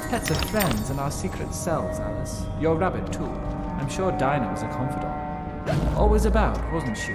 Pets are friends in our secret cells, Alice. Your rabbit, too. I'm sure Dinah was a confidant. Always about, wasn't she?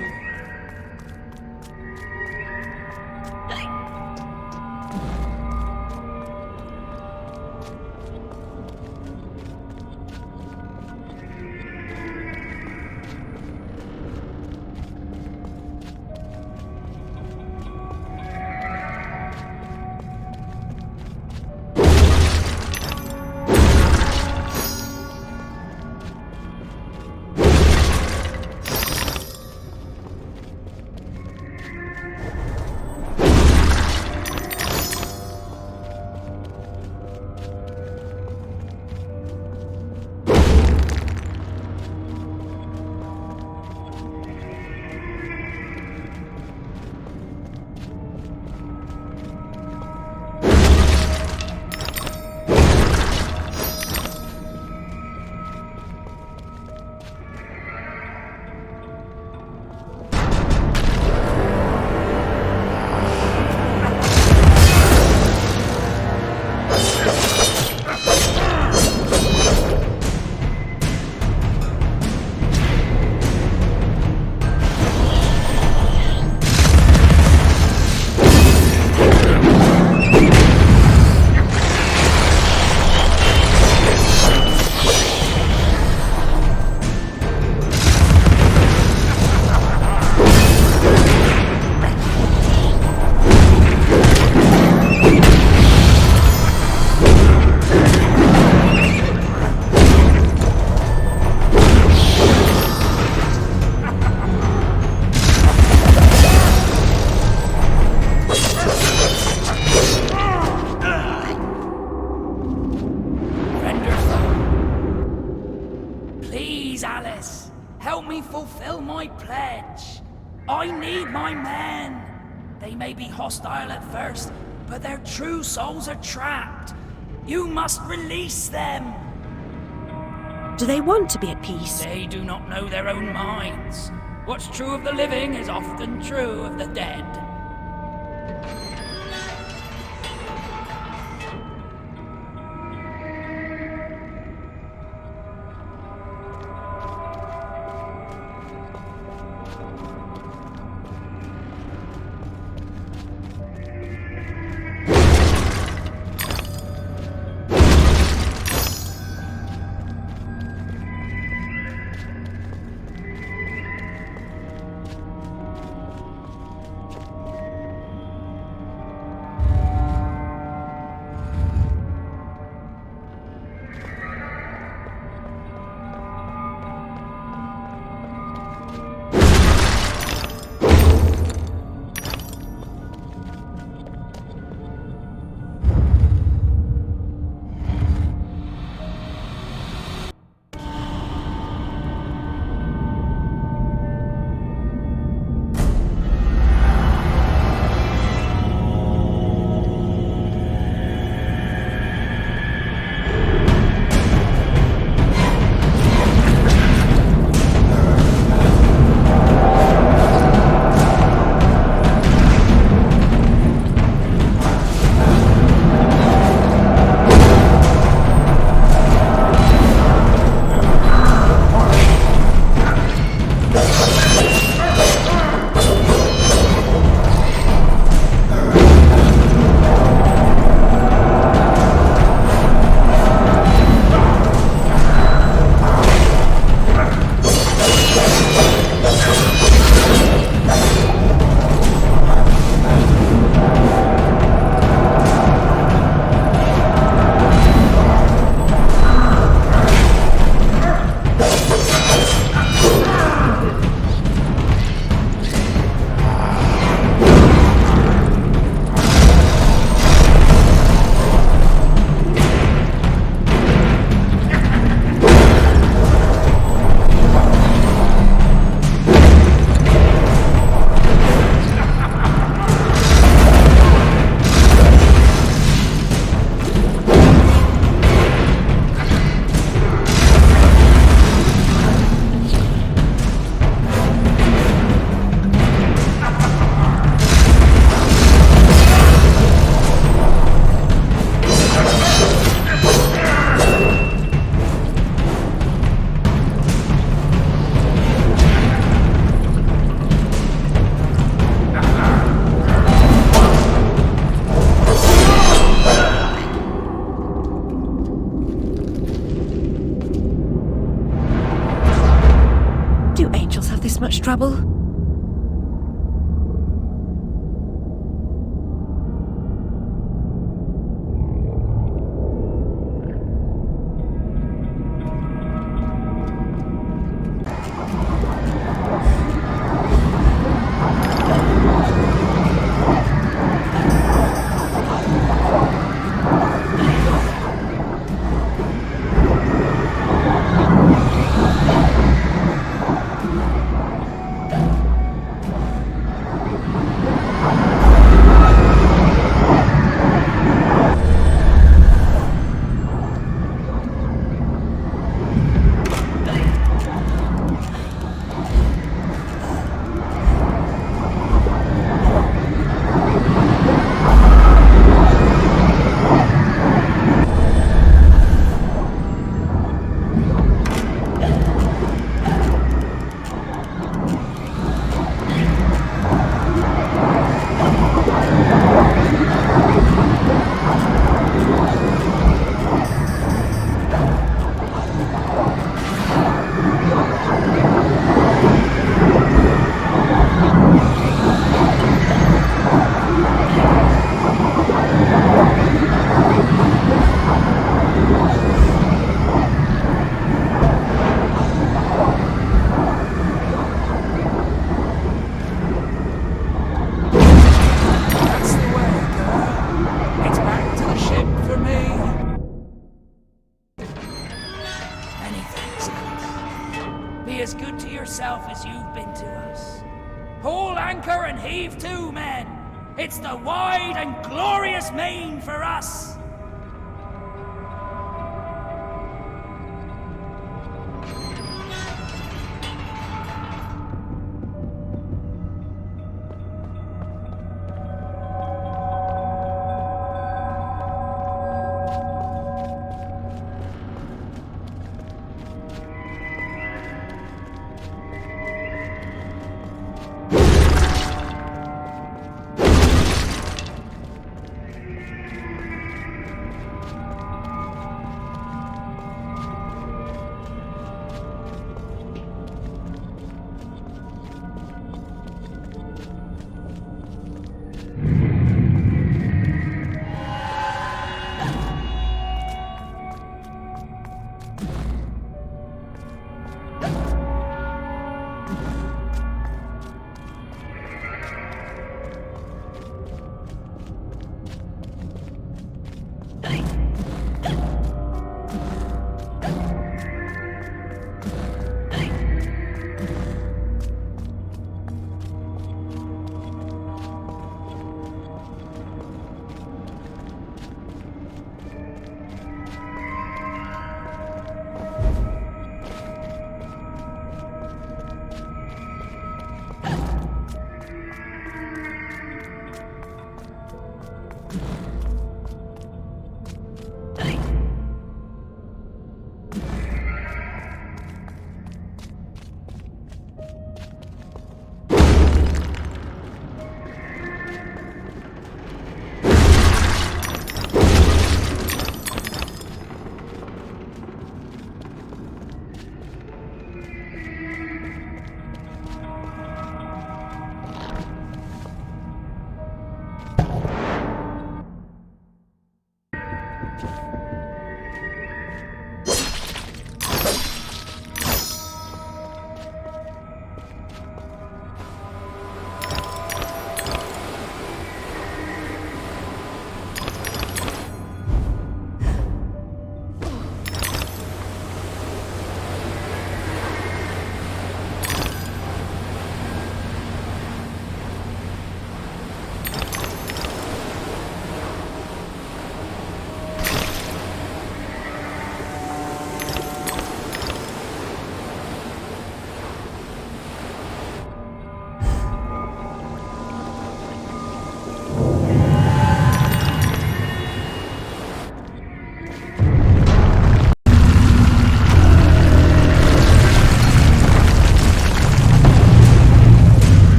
Hostile at first, but their true souls are trapped. You must release them. Do they want to be at peace? They do not know their own minds. What's true of the living is often true of the dead. trouble? That's the way, girl. It's back to the ship for me. Many thanks, Alice. Be as good to yourself as you've been to us. Haul anchor and heave to, men. It's the wide and glorious main for us.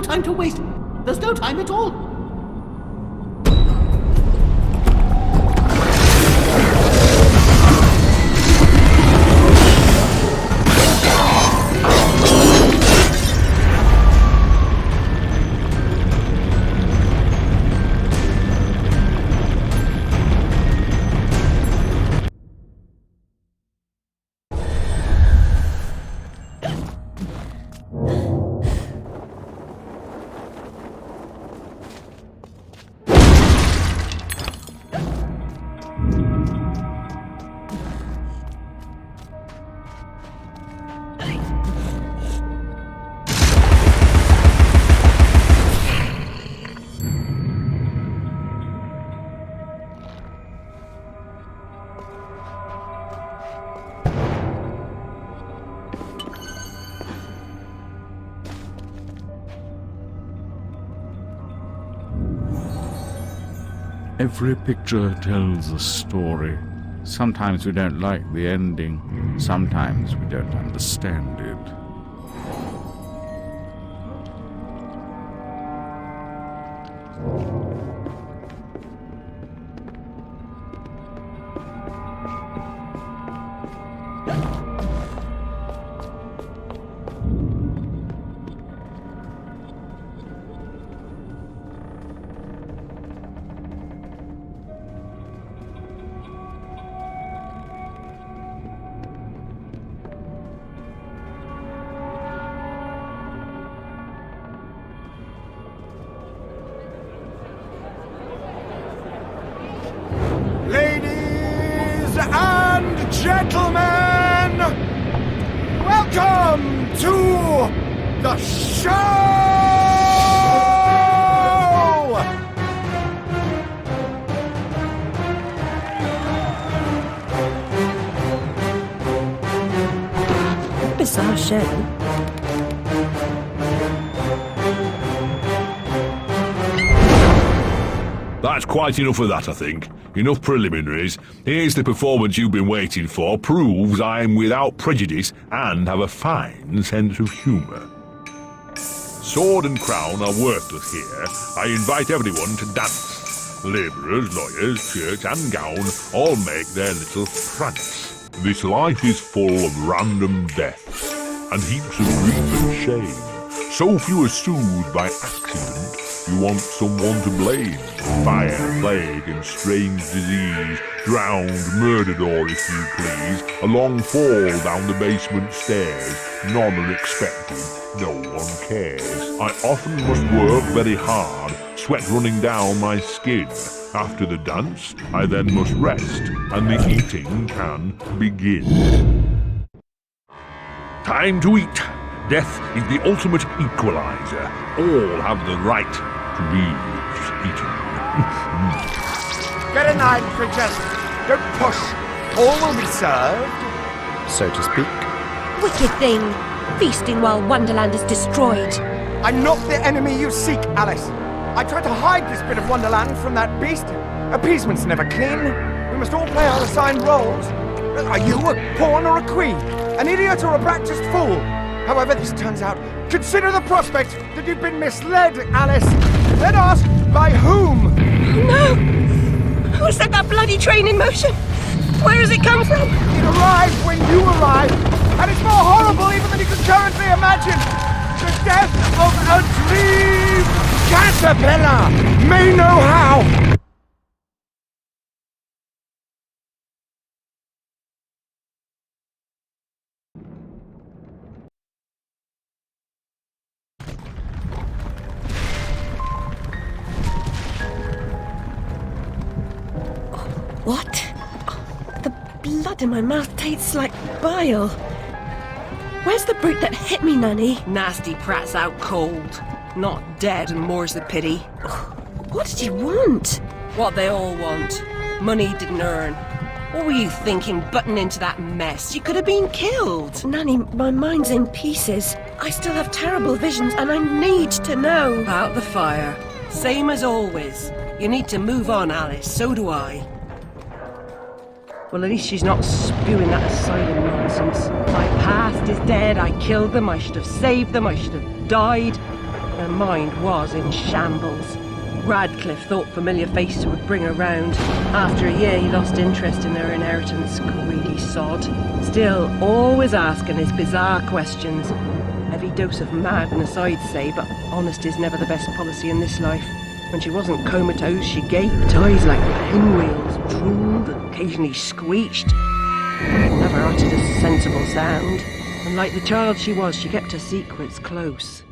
time to waste. There's no time at all. Every picture tells a story. Sometimes we don't like the ending. Sometimes we don't understand it. Ladies and gentlemen, welcome to the show! Bizarre show. That's quite enough of that, I think. Enough preliminaries. Here's the performance you've been waiting for. Proves I'm without prejudice and have a fine sense of humour. Sword and crown are worthless here. I invite everyone to dance. Labourers, lawyers, church and gown all make their little prance. This life is full of random deaths and heaps of grief and shame. So few are soothed by accident. You want someone to blame. Fire, plague, and strange disease. Drowned, murdered, or if you please, a long fall down the basement stairs. None are expected, no one cares. I often must work very hard, sweat running down my skin. After the dance, I then must rest, and the eating can begin. Time to eat. Death is the ultimate equalizer. All have the right to be eaten. Get a knife, Princess. Don't push. All will be served, so to speak. Wicked thing. Feasting while Wonderland is destroyed. I'm not the enemy you seek, Alice. I tried to hide this bit of Wonderland from that beast. Appeasement's never clean. We must all play our assigned roles. Are you a pawn or a queen? An idiot or a practiced fool? However this turns out, consider the prospect that you've been misled, Alice. Then ask, by whom? No! Who set that bloody train in motion? Where has it come from? It arrived when you arrived, and it's more horrible even than you can currently imagine. The death of a dream caterpillar may know how. What? The blood in my mouth tastes like bile. Where's the brute that hit me, Nanny? Nasty prat's out cold. Not dead, and more's the pity. What did you want? What they all want. Money he didn't earn. What were you thinking, butting into that mess? You could have been killed. Nanny, my mind's in pieces. I still have terrible visions, and I need to know. About the fire. Same as always. You need to move on, Alice. So do I. Well, at least she's not spewing that asylum nonsense. My past is dead. I killed them. I should have saved them. I should have died. Her mind was in shambles. Radcliffe thought familiar faces would bring her round. After a year, he lost interest in her inheritance, greedy sod. Still, always asking his bizarre questions. Heavy dose of madness, I'd say, but honesty's never the best policy in this life. When she wasn't comatose, she gaped, eyes like pinwheels, drooled, occasionally screeched. Never uttered a sensible sound. And like the child she was, she kept her secrets close.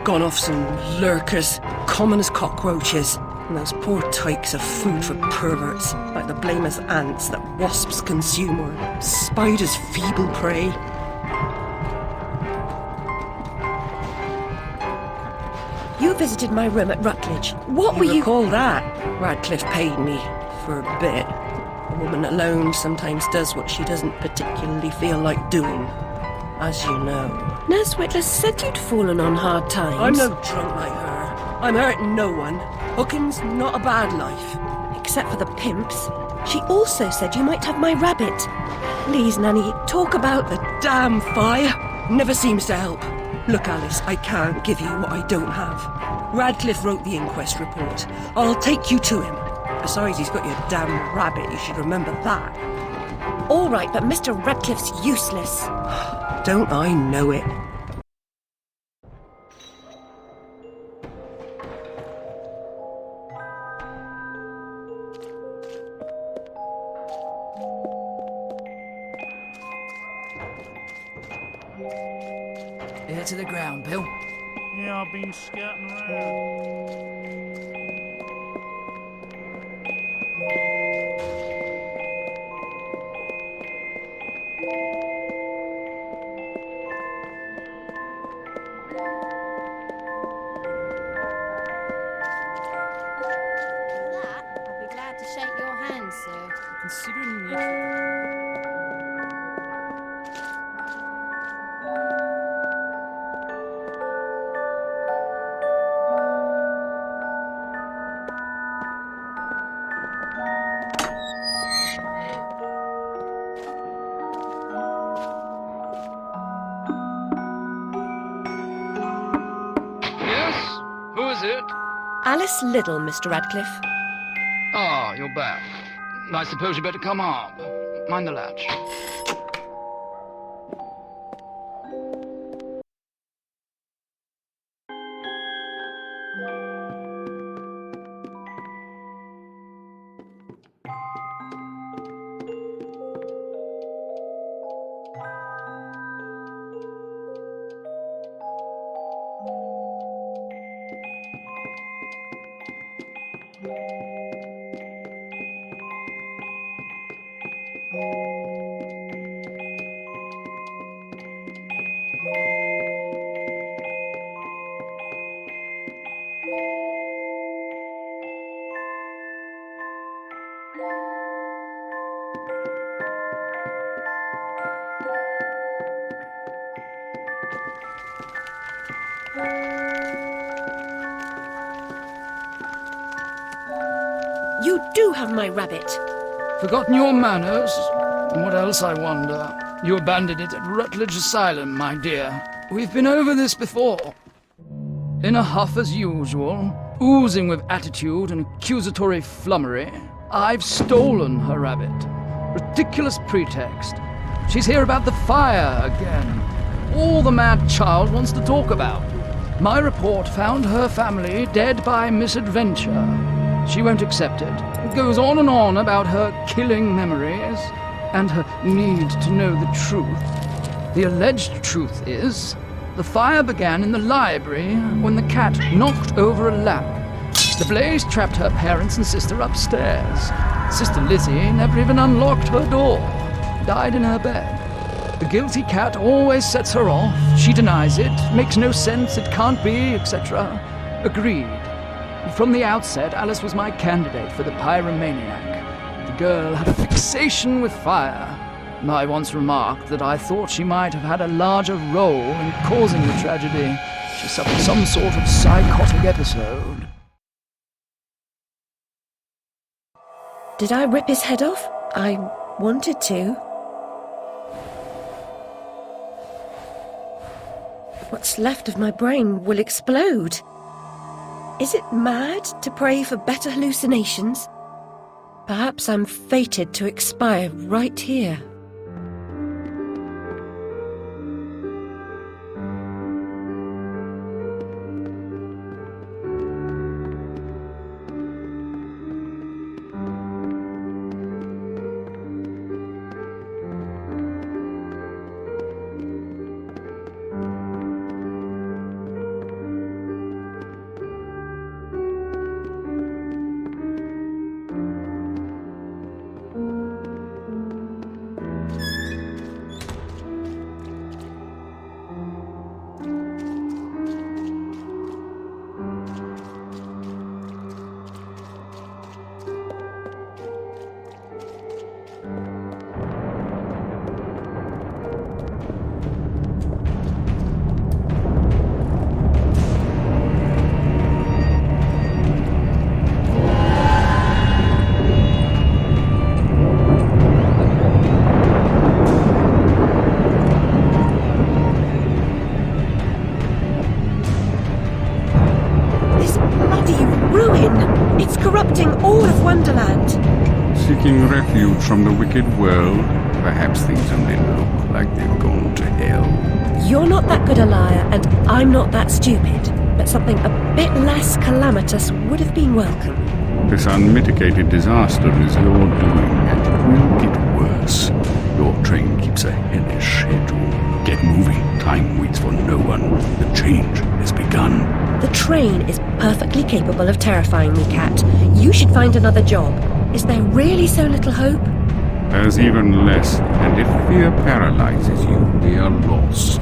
Gone off some lurkers, common as cockroaches. And those poor tykes are food for perverts, like the blameless ants that wasps consume or spiders' feeble prey. You visited my room at Rutledge. What were you... Recall that? Radcliffe paid me for a bit. A woman alone sometimes does what she doesn't particularly feel like doing, as you know. Nurse Whitler said you'd fallen on hard times. I'm no drunk like her. I'm hurting no one. Hooking's not a bad life. Except for the pimps. She also said you might have my rabbit. Please, Nanny, talk about the... Damn fire! Never seems to help. Look, Alice, I can't give you what I don't have. Radcliffe wrote the inquest report. I'll take you to him. Besides, he's got your damn rabbit. You should remember that. All right, but Mr. Radcliffe's useless. Don't I know it? Ear to the ground, Bill. Yeah, I've been scouting around. I'll be glad to shake your hand, sir. Considering the nature Yes? Who is it? Alice Liddell, Mr. Radcliffe. Ah, you're back. I suppose you better come up. Mind the latch. You do have my rabbit. Forgotten your manners? And what else, I wonder? You abandoned it at Rutledge Asylum, my dear. We've been over this before. In a huff as usual, oozing with attitude and accusatory flummery, I've stolen her rabbit. Ridiculous pretext. She's here about the fire again. All the mad child wants to talk about. My report found her family dead by misadventure. She won't accept it. It goes on and on about her killing memories and her need to know the truth. The alleged truth is, the fire began in the library when the cat knocked over a lamp. The blaze trapped her parents and sister upstairs. Sister Lizzie never even unlocked her door. Died in her bed. The guilty cat always sets her off. She denies it, makes no sense, it can't be, etc. Agreed. From the outset, Alice was my candidate for the pyromaniac. The girl had a fixation with fire. I once remarked that I thought she might have had a larger role in causing the tragedy. She suffered some sort of psychotic episode. Did I rip his head off? I wanted to. What's left of my brain will explode. Is it mad to pray for better hallucinations? Perhaps I'm fated to expire right here. It's corrupting all of Wonderland. Seeking refuge from the wicked world, perhaps things only look like they've gone to hell. You're not that good a liar, and I'm not that stupid. But something a bit less calamitous would have been welcome. This unmitigated disaster is your doing, and it will get worse. Your train keeps a hellish schedule. Get moving. Time waits for no one. The change has begun. The train is perfectly capable of terrifying me, Cat. You should find another job. Is there really so little hope? There's even less, and if fear paralyzes you, we are lost.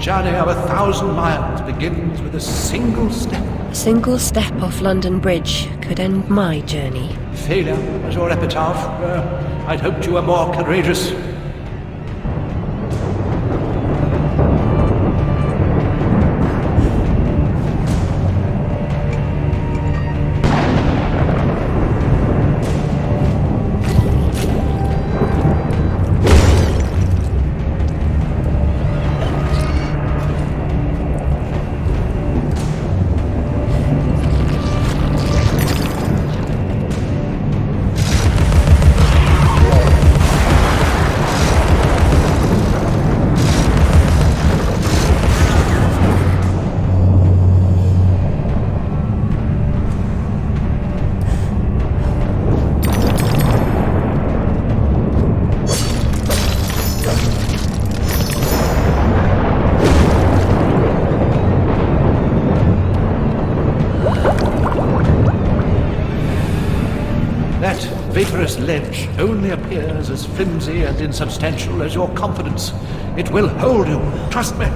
Journey of 1,000 miles begins with a single step. A single step off London Bridge could end my journey. Failure was your epitaph. I'd hoped you were more courageous. That vaporous ledge only appears as flimsy and insubstantial as your confidence. It will hold you, trust me.